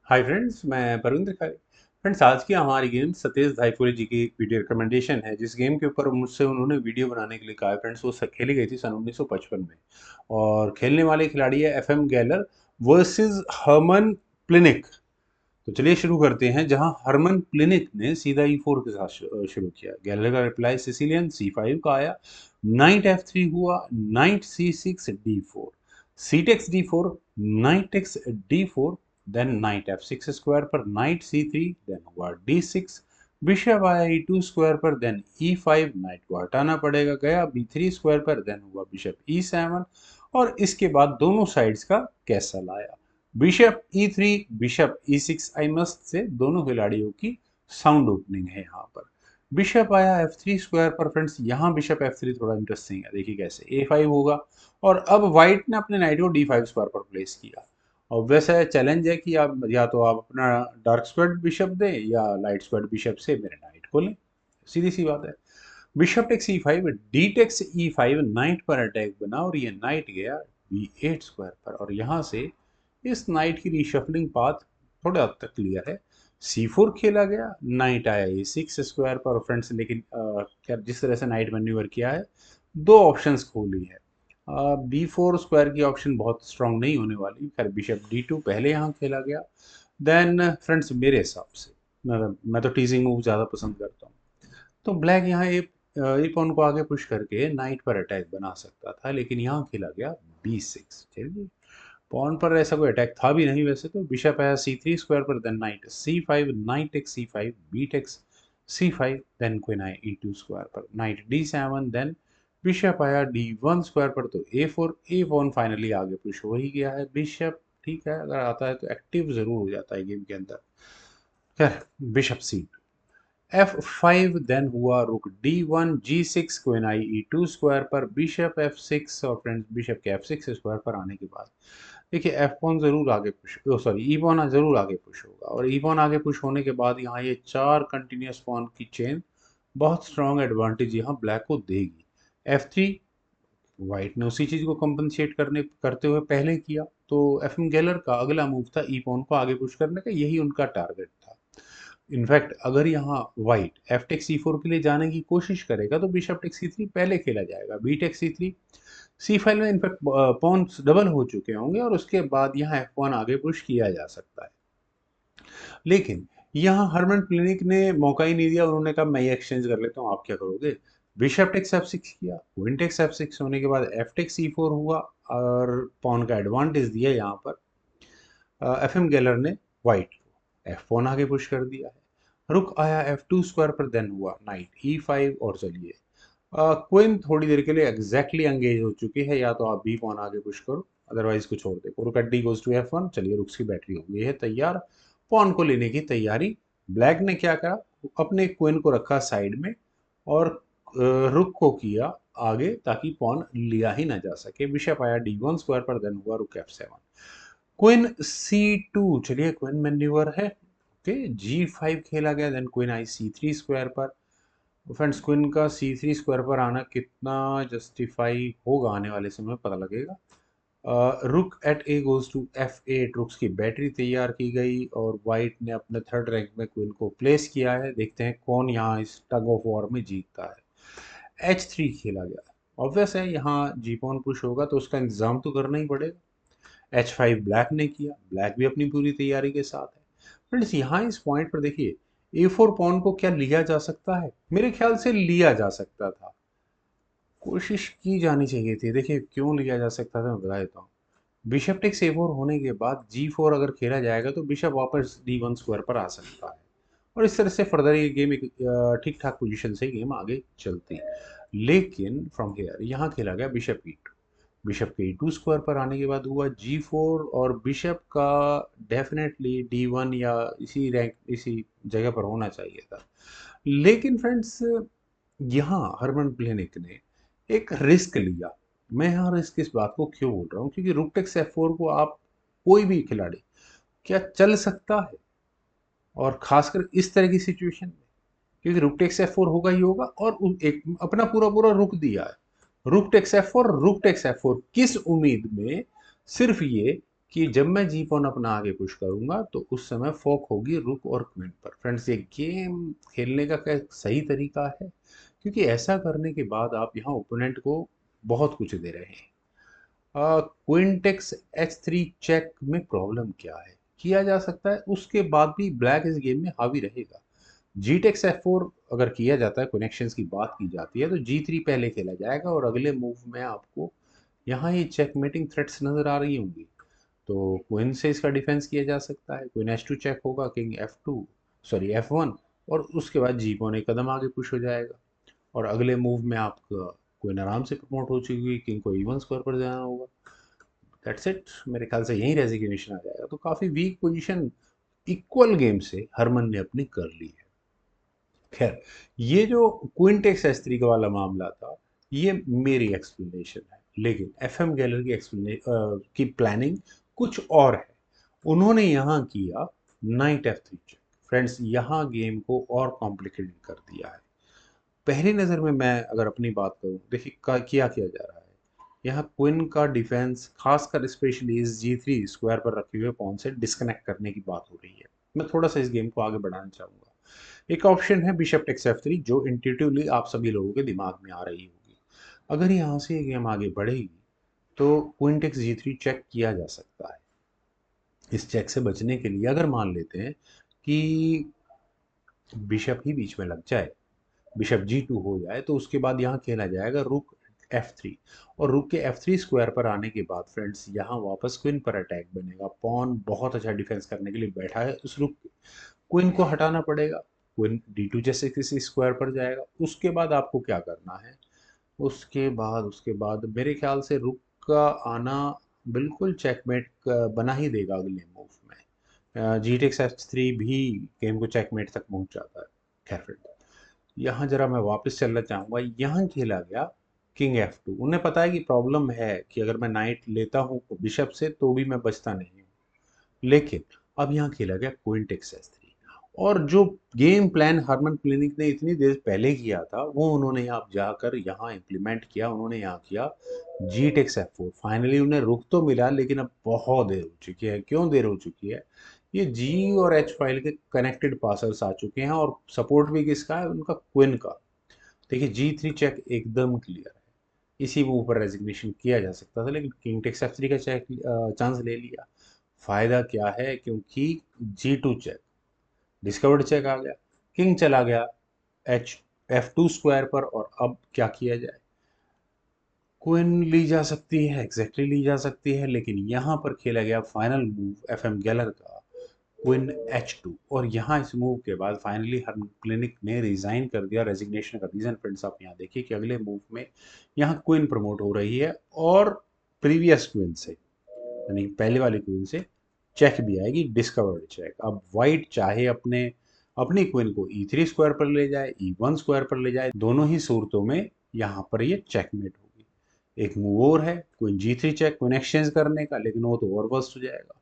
Hi friends, मैं परविंद्र खरे। Friends, आज की हमारी गेम सतीश धाईपुरी जी की एक वीडियो रिकमेंडेशन है। जिस गेम के ऊपर मुझसे उन्होंने वीडियो बनाने के लिए कहा है फ्रेंड्स, वो खेली गई थी सन 1955 में। और खेलने वाले खिलाड़ी है एफएम गैलर वर्सेस हरमन प्लिनिक। तो चलिए शुरू करते हैं। जहां हरमन प्लिनिक ने सीधा E4 के साथ शुरू किया। गैलर का रिप्लाई सिसिलियन C5 का आया। नाइट F3 हुआ। Knight C6 D4, C takes D4, knight takes D4, then knight F6 square पर नाइट C3, देन हुआ D6। बिशप आया E2 स्क्वायर पर, देन E5, नाइट को हटाना पड़ेगा, गया B3 स्क्वायर पर, देन हुआ बिशप E7। और इसके बाद दोनों साइड्स का कैसल आया। Bishop E3, bishop E6। I must say दोनों खिलाड़ियों की साउंड ओपनिंग है यहाँ पर। बिशप आया F3 स्क्वायर पर। फ्रेंड्स, यहाँ बिशप F3 थोड़ा इंटरेस्टिंग है। देखिए कैसे A5 होगा। और अब व्हाइट ने अपने नाइट को D5 स्क्वायर पर प्लेस किया। और वैसे चैलेंज है कि आप या तो आप अपना डार्क स्क्वायर्ड बिशप दें या लाइट स्क्वायर्ड बिशप से मेरे नाइट को लें। सीधी सी बात है। Bishop takes E5, D takes E5, knight पर अटैक बना और ये नाइट गया B8 स्क्वायर पर। और यहाँ से इस नाइट की रीशफलिंग पाथ थोड़ा हद तक क्लियर है। C4 खेला गया, नाइट आया A6 स्क्वायर पर। फ्रेंड्स, लेकिन क्या जिस तरह से नाइट मैन्यूवर किया है, दो ऑप्शंस खोली है। B4 स्क्वायर की ऑप्शन बहुत स्ट्रांग नहीं होने वाली। खैर, बिशप D2 पहले यहाँ खेला गया। देन फ्रेंड्स, मेरे हिसाब से मैं तो टीजिंग मूव ज़्यादा पसंद करता हूँ। तो ब्लैक यहाँ ए पॉन को आगे पुश करके नाइट पर अटैक बना सकता था, लेकिन यहाँ खेला गया B6। चलिए, पॉन पर ऐसा कोई अटैक था भी नहीं वैसे तो। बिशप आया C3 स्क्वायर पर, then knight C5, knight takes C5, B takes C5, then queen आया E2 स्क्वायर पर, नाइट D7, देन बिशप आया D1 स्क्वायर पर। तो A4, ए पॉन फाइनली आगे पुश हो ही गया है। बिशप ठीक है, अगर आता है तो एक्टिव जरूर हो जाता है गेम के अंदर। खैर, बिशप C2, F5, देन हुआ रुक D1, G6, क्वीन आई E2 स्क्वायर पर, बिशप F6। और फ्रेंड्स, बिशप के F6 स्क्वायर पर आने के बाद देखिए एफ पॉन जरूर आगे पुश, सॉरी ई पॉन जरूर आगे पुश होगा। और ई पॉन आगे पुश होने के बाद यहाँ ये चार कंटिन्यूस पॉन की चेन बहुत स्ट्रॉन्ग एडवांटेज यहाँ ब्लैक को देगी। F3, व्हाइट ने उसी चीज को कंपनसेट करते हुए पहले किया। तो एफएम गेलर का अगला मूव था ई पॉन को आगे पुश करने का, यही उनका टारगेट था। इनफैक्ट अगर यहाँ व्हाइट एफ टेक C4 के लिए जाने की कोशिश करेगा तो बिशप टेक C3 पहले खेला जाएगा। बी टेक C3, C5 में इनफैक्ट पॉन्स डबल हो चुके होंगे और उसके बाद यहाँ F1 आगे पुश किया जा सकता है। लेकिन यहाँ हरमन प्लिनिक ने मौका ही नहीं दिया। उन्होंने कहा मैं ये एक्सचेंज कर लेता हूँ, आप क्या करोगे। बिशप टेक्स F6 किया, क्वीन टेक्स F6 होने के बाद एफ टेक्स C4 हुआ और पॉन का एडवांटेज दिया यहाँ पर एफएम गेलर ने व्हाइट को। F1 आगे पुश कर दिया है। रुक आया F2 स्क्वायर पर, देन हुआ नाइट E5। और चलिए, क्वीन थोड़ी देर के लिए एग्जैक्टली एंगेज हो चुकी है। या तो आप बी पॉन आगे पुश करो, अदरवाइज कुछ छोड़ दे। रुक eight D goes to F1। चलिए, रुक्स की बैटरी हो गई है तैयार। पॉन को लेने की तैयारी। ब्लैक ने क्या करा, अपने क्वीन को रखा साइड में और रुक को किया आगे ताकि पॉन लिया ही ना जा सके। बिशप आया D1 स्क्वायर पर, देन हुआ रुक F7, क्वीन C2। चलिए, क्वीन मैन्यूवर है। ओके, G5 खेला गया, देन क्वीन आई C3 स्क्वायर पर। फ्रेंड्स, क्वीन का C3 स्क्वायर पर आना कितना जस्टिफाई होगा आने वाले समय में पता लगेगा। Rook at A goes to F8, rooks की बैटरी तैयार की गई और वाइट ने अपने थर्ड रैंक में क्वीन को प्लेस किया है। देखते हैं कौन यहाँ इस टग ऑफ वॉर में जीतता है। H3 खेला गया। ऑब्वियस है यहाँ जी पॉन पुश होगा तो उसका इंतजाम तो करना ही पड़ेगा। H5 ब्लैक ने किया। ब्लैक भी अपनी पूरी तैयारी के साथ है। फ्रेंड्स, यहाँ इस पॉइंट पर देखिए A4 पॉन को क्या लिया जा सकता है। मेरे ख्याल से लिया जा सकता था, कोशिश की जानी चाहिए थी। देखिए क्यों लिया जा सकता था, मैं बता देता हूँ। बिशप टेक्स A4 होने के बाद G4 अगर खेला जाएगा तो बिशप वापस D1 स्क्वायर पर आ सकता है और इस तरह से फर्दर ये गेम एक ठीक ठाक पोजीशन से गेम आगे चलती। लेकिन फ्रॉम हेयर यहाँ खेला गया बिशप E2। बिशप के E2 स्क्वायर पर आने के बाद हुआ G4 और बिशप का डेफिनेटली D1 या इसी रैंक इसी जगह पर होना चाहिए था। लेकिन फ्रेंड्स, यहाँ हरमन प्लेनिक ने एक रिस्क लिया। मैं यहाँ रिस्क इस बात को क्यों बोल रहा हूँ, क्योंकि रुक टेक्स F4 को आप कोई भी खिलाड़ी क्या चल सकता है, और खासकर इस तरह की सिचुएशन में, क्योंकि रुक टेक्स F4 होगा ही होगा और एक अपना पूरा पूरा रुक दिया है। Rook takes F4, rook takes F4 किस उम्मीद में, सिर्फ ये कि जब मैं जी पॉन अपना आगे पुश करूंगा तो उस समय फोक होगी रुक और क्वीन पर। फ्रेंड्स, ये गेम खेलने का क्या सही तरीका है? क्योंकि ऐसा करने के बाद आप यहाँ ओपोनेंट को बहुत कुछ दे रहे हैं। क्वीन टेक्स H3 चेक में प्रॉब्लम क्या है? किया जा सकता है, उसके बाद भी ब्लैक इस गेम में हावी रहेगा। जी टेक्स F4 अगर किया जाता है, कनेक्शंस की बात की जाती है, तो G3 पहले खेला जाएगा और अगले मूव में आपको यहाँ ये चेकमेटिंग थ्रेट्स नजर आ रही होंगी। तो क्वीन से इसका डिफेंस किया जा सकता है। क्वीन H2 चेक होगा, किंग F2, सॉरी F1, और उसके बाद जी पॉन एक कदम आगे पुश हो जाएगा और अगले मूव में आपका क्वीन आराम से प्रमोट हो चुकी है, किंग को E1 स्क्वायर पर जाना होगा। That's it. मेरे ख्याल से यही रेजिग्नेशन आ जाएगा। तो काफी वीक पोजीशन इक्वल गेम से हरमन ने अपनी कर ली है। खैर, ये जो क्वीन टेक्स S3 का वाला मामला था, ये मेरी एक्सप्लेनेशन है, लेकिन FM गैलर की की प्लानिंग कुछ और है। उन्होंने यहाँ किया नाइट F3 चेक। फ्रेंड्स, यहाँ गेम को और कॉम्प्लिकेटेड कर दिया है। पहली नज़र में मैं अगर अपनी बात करूँ, देखिए किया किया जा रहा है यहाँ। क्वीन का डिफेंस खासकर स्पेशली इस G3 स्क्वायर पर रखे हुए पॉन से डिस्कनेक्ट करने की बात हो रही है। मैं थोड़ा सा इस गेम को आगे बढ़ाना चाहूँगा। एक ऑप्शन है बिशप टेक्स F3, जो इंट्यूटिवली आप सभी लोगों के दिमाग में आ रही होगी। अगर यहाँ से ये गेम आगे बढ़ेगी तो क्वीन टेक्स G3 चेक किया जा सकता है। इस चेक से बचने के लिए अगर मान लेते हैं कि बिशप ही बीच में लग जाए, बिशप G2 हो जाए, तो उसके बाद यहाँ खेला जाएगा रुक F3। और रुक के F3 स्क्वायर पर आने के बाद फ्रेंड्स, यहाँ वापस क्वीन पर अटैक बनेगा। पॉन बहुत अच्छा डिफेंस करने के लिए बैठा है उस रुक। क्वीन को हटाना पड़ेगा। क्वीन D2 जैसे किसी स्क्वायर पर जाएगा। उसके बाद आपको क्या करना है? उसके बाद मेरे ख्याल से रुक का आना बिल्कुल चेकमेट बना ही देगा अगले मूव में। जी टेक्स H3 भी गेम को चेकमेट तक पहुंच जाता है। खैर फ्रेंड, यहाँ जरा मैं वापस चलना चाहूँगा। यहाँ खेला गया किंग F2। उन्हें पता है कि प्रॉब्लम है कि अगर मैं नाइट लेता हूँ बिशप से तो भी मैं बचता नहीं हूँ, लेकिन अब यहाँ खेला गया क्वीन टेक्स S3। और जो गेम प्लान हरमन क्लिनिक ने इतनी देर पहले किया था, वो उन्होंने यहाँ जाकर यहाँ इम्प्लीमेंट किया। उन्होंने यहाँ किया जी टेक्स F4। फाइनली उन्हें रुक तो मिला, लेकिन अब बहुत देर हो चुकी है। क्यों देर हो चुकी है? ये जी और H फाइल के कनेक्टेड पासर्स आ चुके हैं और सपोर्ट भी किसका है? उनका क्वीन का। देखिए, G3 चेक एकदम क्लियर है। इसी मूव पर रेजिग्नेशन किया जा सकता था, लेकिन किंग टेक्स F3 का चेक चांस ले लिया। फायदा क्या है? क्योंकि G2 चेक, डिस्कवर्ड चेक आ गया, किंग चला गया F2 स्क्वायर पर। और अब क्या किया जाए? क्वीन ली जा सकती है, एग्जैक्टली ली जा सकती है, लेकिन यहाँ पर खेला गया फाइनल मूव FM गैलर का क्वीन H2। और यहाँ इस मूव के बाद फाइनली हर क्लिनिक ने रिजाइन कर दिया। रेजिग्नेशन का रीजन फ्रेंड्स आप यहाँ देखिए कि अगले मूव में यहाँ क्वीन प्रमोट हो रही है और प्रीवियस क्वीन से, यानी पहले वाली क्वीन से चेक भी आएगी, डिस्कवर्ड चेक। अब वाइट चाहे अपनी क्वीन को E3 स्क्वायर पर ले जाए, E1 स्क्वायर पर ले जाए, दोनों ही सूरतों में यहाँ पर ये चेकमेट होगी। एक मूव और है queen G3 check, queen exchange करने का, लेकिन वो तो और वर्स्ट हो जाएगा।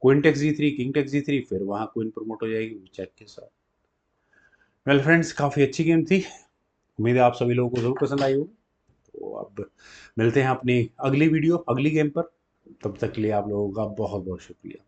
Queen takes G3, king takes G3, फिर वहां क्वीन प्रमोट हो जाएगी चेक के साथ। वेल फ्रेंड्स, काफी अच्छी गेम थी। उम्मीद है आप सभी लोगों को जरूर पसंद आई होगी। तो अब मिलते हैं अपनी अगली वीडियो, अगली गेम पर। तब तक के लिए आप लोगों का बहुत बहुत शुक्रिया।